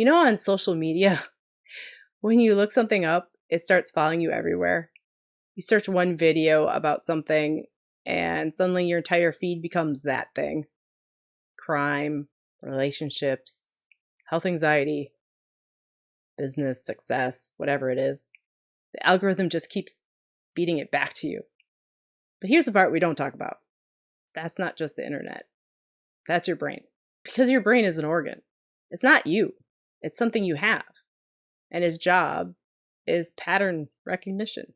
On social media, when you look something up, it starts following you everywhere. You search one video about something, and suddenly your entire feed becomes that thing. Crime, relationships, health anxiety, business success, whatever it is. The algorithm just keeps feeding it back to you. But here's the part we don't talk about. That's not just the internet. That's your brain. Because your brain is an organ. It's not you. It's something you have. And its job is pattern recognition.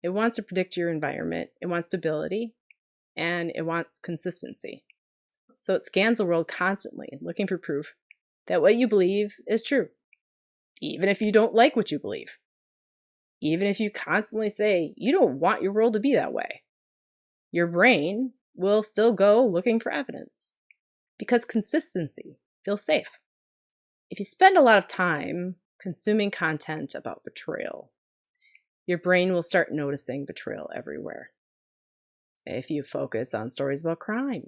It wants to predict your environment. It wants stability. And it wants consistency. So it scans the world constantly, looking for proof that what you believe is true. Even if you don't like what you believe. Even if you constantly say you don't want your world to be that way. Your brain will still go looking for evidence. Because consistency feels safe. If you spend a lot of time consuming content about betrayal, your brain will start noticing betrayal everywhere. If you focus on stories about crime,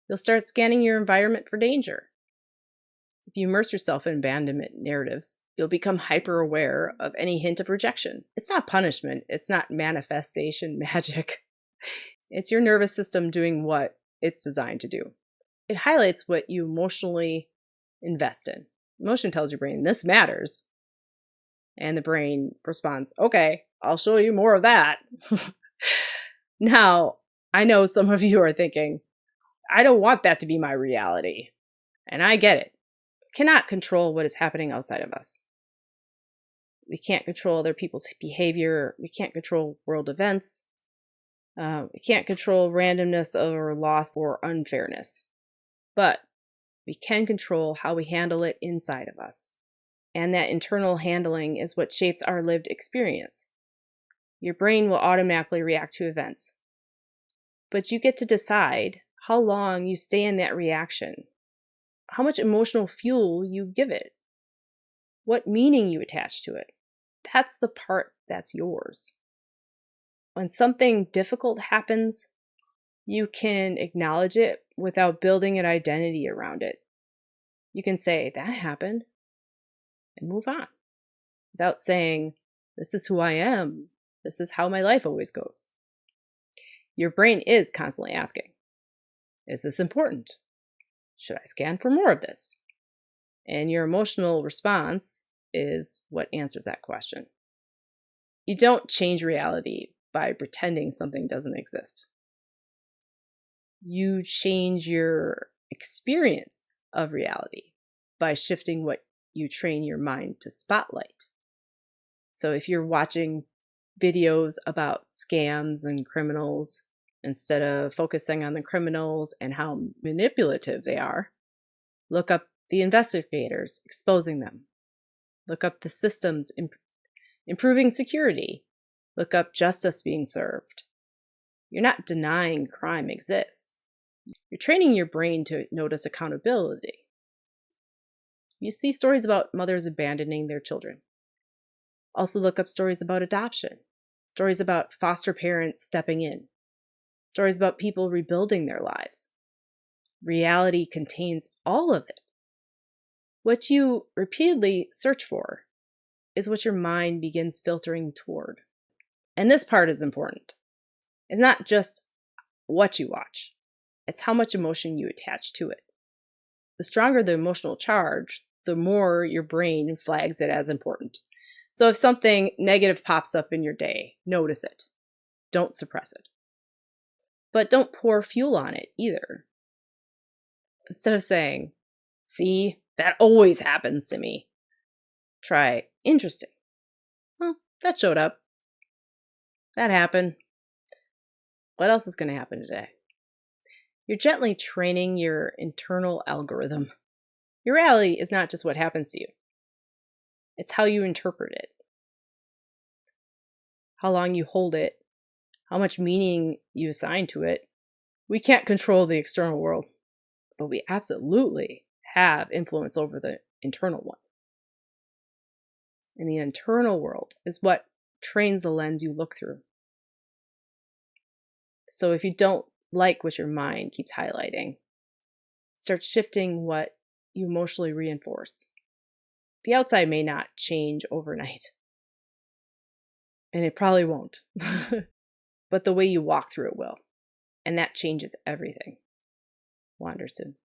you'll start scanning your environment for danger. If you immerse yourself in abandonment narratives, you'll become hyper aware of any hint of rejection. It's not punishment. It's not manifestation magic. It's your nervous system doing what it's designed to do. It highlights what you emotionally invest in. Emotion tells your brain, this matters. And the brain responds, okay, I'll show you more of that. Now, I know some of you are thinking, I don't want that to be my reality. And I get it. We cannot control what is happening outside of us. We can't control other people's behavior. We can't control world events. We can't control randomness or loss or unfairness. But we can control how we handle it inside of us. And that internal handling is what shapes our lived experience. Your brain will automatically react to events. But you get to decide how long you stay in that reaction, how much emotional fuel you give it, what meaning you attach to it. That's the part that's yours. When something difficult happens, you can acknowledge it without building an identity around it. You can say, that happened, and move on. Without saying, this is who I am. This is how my life always goes. Your brain is constantly asking, is this important? Should I scan for more of this? And your emotional response is what answers that question. You don't change reality by pretending something doesn't exist. You change your experience of reality by shifting what you train your mind to spotlight. So if you're watching videos about scams and criminals, instead of focusing on the criminals and how manipulative they are, look up the investigators exposing them. Look up the systems improving security. Look up justice being served. You're not denying crime exists. You're training your brain to notice accountability. You see stories about mothers abandoning their children. Also look up stories about adoption, stories about foster parents stepping in, stories about people rebuilding their lives. Reality contains all of it. What you repeatedly search for is what your mind begins filtering toward. And this part is important. It's not just what you watch. It's how much emotion you attach to it. The stronger the emotional charge, the more your brain flags it as important. So if something negative pops up in your day, notice it. Don't suppress it. But don't pour fuel on it either. Instead of saying, see, that always happens to me, try, interesting. Well, that showed up. That happened. What else is going to happen today? You're gently training your internal algorithm. Your reality is not just what happens to you. It's how you interpret it. How long you hold it. How much meaning you assign to it. We can't control the external world, but we absolutely have influence over the internal one. And the internal world is what trains the lens you look through. So if you don't like what your mind keeps highlighting, start shifting what you emotionally reinforce. The outside may not change overnight, and it probably won't, but the way you walk through it will, and that changes everything. Wanderson.